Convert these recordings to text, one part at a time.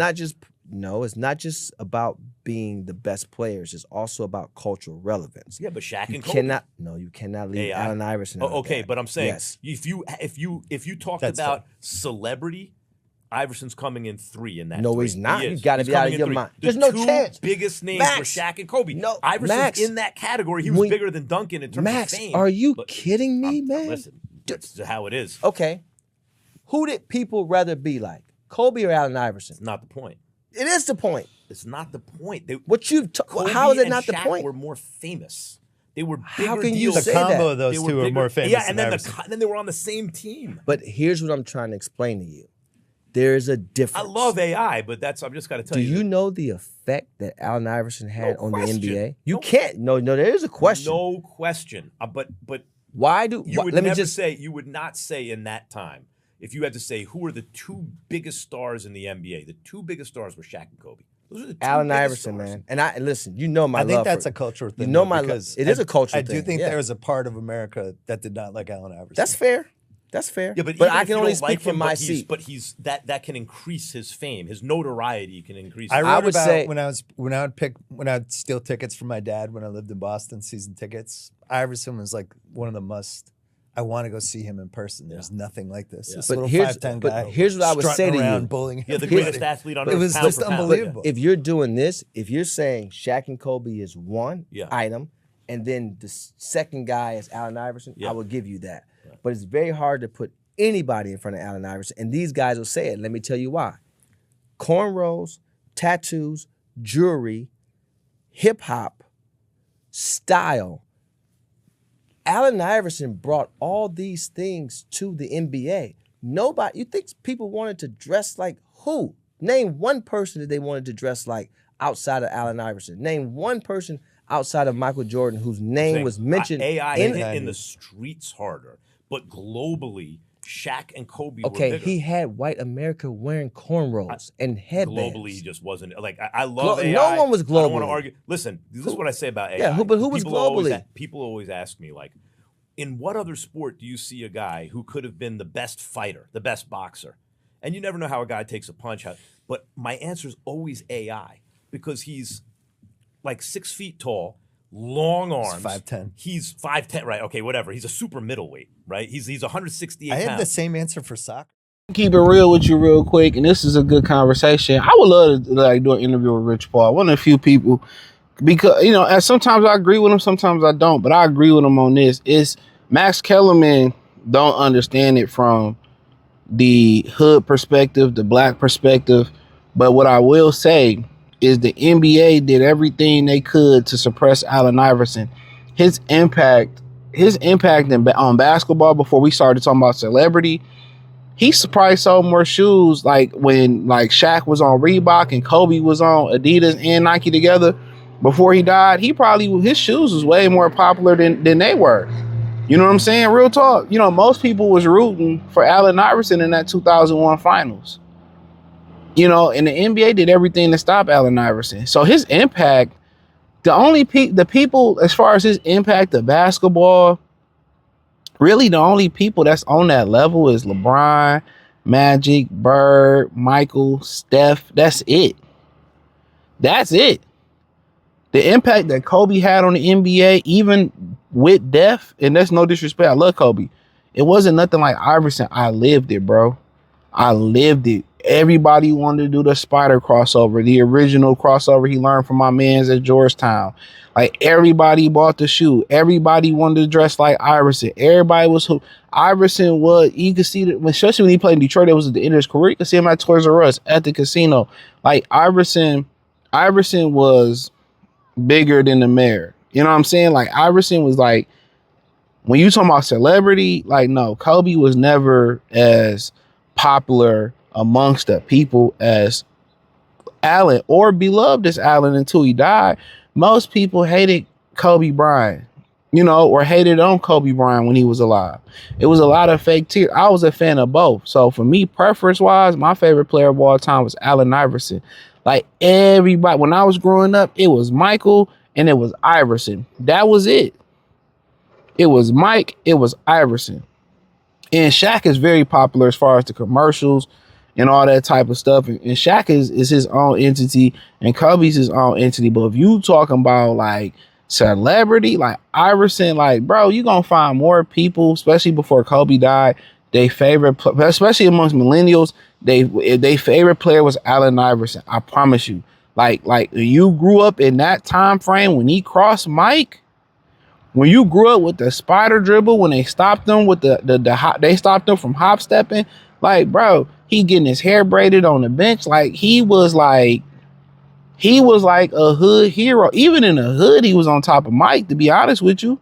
it's not just about being the best players. It's also about cultural relevance. Yeah, but Shaq and Kobe. You cannot leave Allen Iverson out okay, of that. but I'm saying yes. if you talked about celebrity, Iverson's coming in 3 in that. No, 3. he's not. He You got to be out of your mind. There's The no chance. Biggest names Max, were Shaq and Kobe. No, Iverson's Max, in that category. He was bigger than Duncan in terms of fame. Are you kidding me, man? Listen, that's how it is. Okay. Who did people rather be like? Kobe or Allen Iverson? It's not the point. It is the point. It's not the point. How is it not the Shaq point? Were more famous. They were bigger How can deals. you say the combo that? of those two are more famous. Yeah, and than then they were on the same team. But here's what I'm trying to explain to you. There's a difference. I love AI, but I'm just got to tell you. Do you know the effect that Allen Iverson had on the NBA? You can't. No, there is a question. No question. But why do you would let me never just say you would not say in that time if you had to say who are the 2 biggest stars in the NBA? The 2 biggest stars were Shaq and Kobe. Those are the 2 Allen biggest Iverson, stars. man. And listen, you know my love. I think that's a cultural thing. You know my because it is a cultural thing. I do think yeah. there was a part of America that did not like Allen Iverson. That's fair. That's fair. Yeah, but I can only speak from my seat. But that can increase his fame. His notoriety can increase. I would say when I'd steal tickets from my dad when I lived in Boston, season tickets. Iverson was like one of the must. I want to go see him in person. There's nothing like this. This little 5'10" guy. Here's what I would say to you. Bullying the greatest athlete on earth. It was just unbelievable. If you're doing this, if you're saying Shaq and Kobe is one item, and then the second guy is Allen Iverson, I will give you that. Yeah. But it's very hard to put anybody in front of Allen Iverson, and these guys will say it. Let me tell you why. Cornrows, tattoos, jewelry, hip-hop, style. Allen Iverson brought all these things to the NBA. You think people wanted to dress like who? Name one person that they wanted to dress like outside of Allen Iverson. Name one person outside of Michael Jordan whose name was mentioned. AI in the streets harder, but globally, Shaq and Kobe were bigger. He had white America wearing cornrows and headbands. Globally, he just wasn't. Like, I love AI. No one was globally. I don't want to argue. Listen, this is what I say about AI. Yeah, but who was globally? People always ask me, like, in what other sport do you see a guy who could have been the best fighter, the best boxer? And you never know how a guy takes a punch. But my answer is always AI because he's like 6 feet tall, long arms. 5'10". He's 5'10", right? Okay, whatever. He's a super middleweight, right? He's 168 pounds. I had the same answer for soccer. Keep it real with you real quick, and this is a good conversation. I would love to do an interview with Rich Paul, one of the few people, because as sometimes I agree with him, sometimes I don't, but I agree with him on this. It's Max Kellerman don't understand it from the hood perspective, the black perspective, but what I will say is the NBA did everything they could to suppress Allen Iverson. His impact on basketball before we started talking about celebrity, he probably sold more shoes like when Shaq was on Reebok and Kobe was on Adidas and Nike together before he died. His shoes was way more popular than they were. You know what I'm saying? Real talk. Most people was rooting for Allen Iverson in that 2001 finals. And the NBA did everything to stop Allen Iverson. So his impact, the people, as far as his impact of basketball, really the only people that's on that level is LeBron, Magic, Bird, Michael, Steph. That's it. That's it. The impact that Kobe had on the NBA, even with death, and that's no disrespect, I love Kobe. It wasn't nothing like Iverson. I lived it, bro. I lived it. Everybody wanted to do the spider crossover, the original crossover he learned from my mans at Georgetown. Like, everybody bought the shoe. Everybody wanted to dress like Iverson. Everybody was who Iverson was. You could see that, especially when he played in Detroit, it was at the end of his career. You could see him at Toys R Us, at the casino. Like, Iverson was bigger than the mayor. You know what I'm saying? Like, Iverson was like, when you talking about celebrity, like, no, Kobe was never as popular amongst the people as Allen, or beloved as Allen until he died. Most people hated Kobe Bryant, or hated on Kobe Bryant when he was alive. It was a lot of fake tears. I was a fan of both. So for me, preference-wise, my favorite player of all time was Allen Iverson. Like, everybody, when I was growing up, it was Michael and it was Iverson. That was it. It was Mike, it was Iverson. And Shaq is very popular as far as the commercials and all that type of stuff. And Shaq is his own entity, and Kobe's his own entity. But if you talking about like celebrity, like Iverson, like bro, you gonna find more people, especially before Kobe died. They favorite, especially amongst millennials, they favorite player was Allen Iverson. I promise you. Like you grew up in that time frame when he crossed Mike. When you grew up with the spider dribble, when they stopped him with they stopped him from hop stepping, like bro, he getting his hair braided on the bench, like he was like a hood hero. Even in the hood, he was on top of Mike. To be honest with you,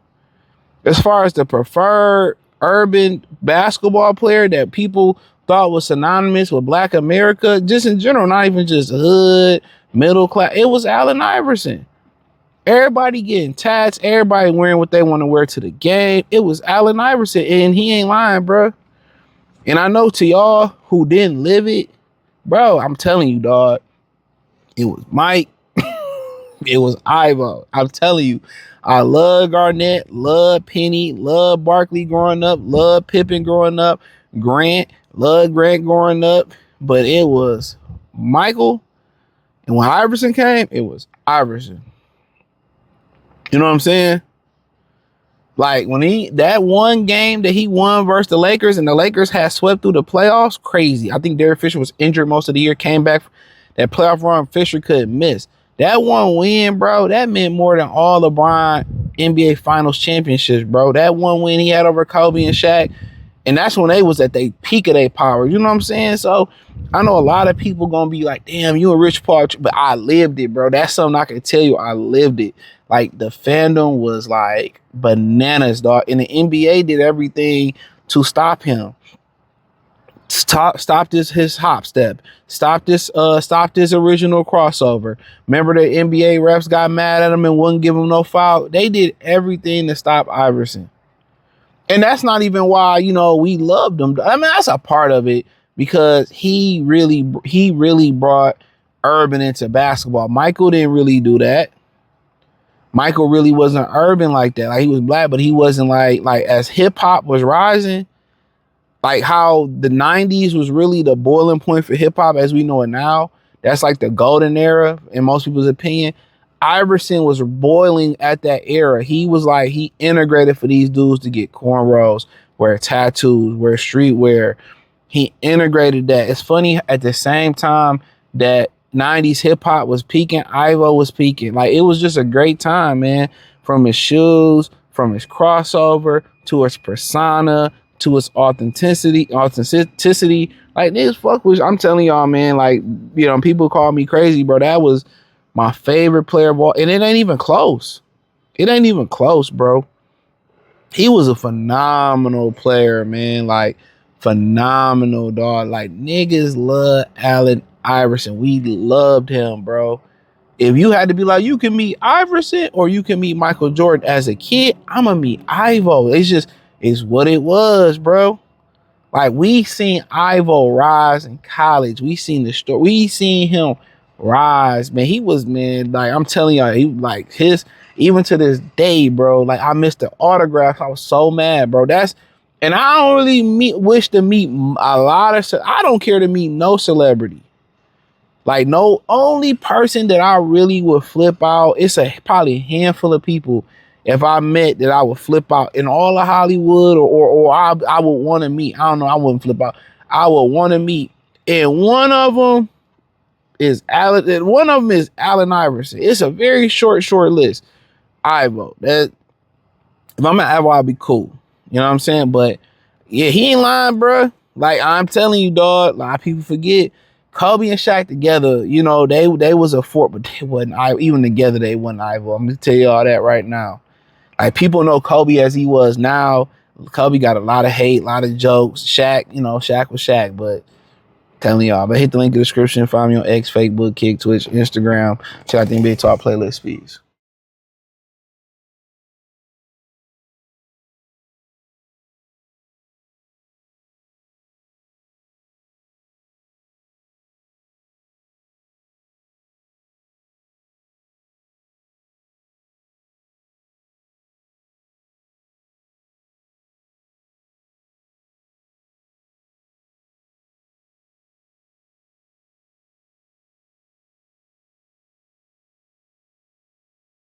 as far as the preferred urban basketball player that people thought was synonymous with Black America, just in general, not even just hood, middle class, it was Allen Iverson. Everybody getting tats, everybody wearing what they want to wear to the game. It was Allen Iverson, and he ain't lying, bro. And I know to y'all who didn't live it, bro, I'm telling you, dog, it was Mike, it was Ivo. I'm telling you, I love Garnett, love Penny, love Barkley growing up, love Pippen growing up, love Grant growing up, but it was Michael, and when Iverson came, it was Iverson. You know what I'm saying? Like when that one game that he won versus the Lakers, and the Lakers had swept through the playoffs, crazy. I think Derek Fisher was injured most of the year, came back. That playoff run Fisher couldn't miss. That one win, bro, that meant more than all LeBron NBA Finals championships, bro. That one win he had over Kobe and Shaq, and that's when they was at the peak of their power. You know what I'm saying? So I know a lot of people gonna be like, damn, you a Rich Paul, but I lived it, bro. That's something I can tell you. I lived it. Like the fandom was like bananas, dog. And the NBA did everything to stop him. Stop his hop step. Stop this original crossover. Remember the NBA refs got mad at him and wouldn't give him no foul. They did everything to stop Iverson. And that's not even why, we loved him. I mean, that's a part of it because he really brought urban into basketball. Michael didn't really do that. Michael really wasn't urban like that. Like he was black, but he wasn't like as hip hop was rising, like how the 90s was really the boiling point for hip hop as we know it now. That's like the golden era in most people's opinion. Iverson was boiling at that era. He was like, he integrated for these dudes to get cornrows, wear tattoos, wear streetwear. He integrated that. It's funny, at the same time that 90s hip hop was peaking, Ivo was peaking. Like it was just a great time, man. From his shoes, from his crossover, to his persona, to his authenticity. Like niggas fuck with, I'm telling y'all, man, like, people call me crazy, bro. That was my favorite player of all, and it ain't even close. It ain't even close, bro. He was a phenomenal player, man. Like phenomenal, dog. Like niggas love Allen Iverson. We loved him, bro. If you had to be like, you can meet Iverson or you can meet Michael Jordan as a kid, I'm gonna meet Ivo. It's what it was, bro. Like we seen Ivo rise in college. We seen the story. We seen him rise, man. He was, man, like I'm telling y'all, he like his, even to this day, bro. Like I missed the autograph. I was so mad, bro. And I don't really wish to meet a lot of. I don't care to meet no celebrity. Like no, only person that I really would flip out. It's probably a handful of people. If I met that I would flip out in all of Hollywood or I would want to meet. I don't know. I wouldn't flip out. I would want to meet. And one of them is Allen Iverson. It's a very short list. Ivo. That if I'm at Ivo, I'll be cool. You know what I'm saying? But yeah, he ain't lying, bro. Like I'm telling you, dog. A lot of people forget Kobe and Shaq together. They was a fort, but they wasn't. Even together, they wasn't Ivo. I'm gonna tell you all that right now. Like people know Kobe as he was now. Kobe got a lot of hate, a lot of jokes. Shaq, Shaq was Shaq, but telling y'all, but hit the link in the description. Find me on X, Facebook, Kick, Twitch, Instagram. Check out the NBA Talk playlist feeds.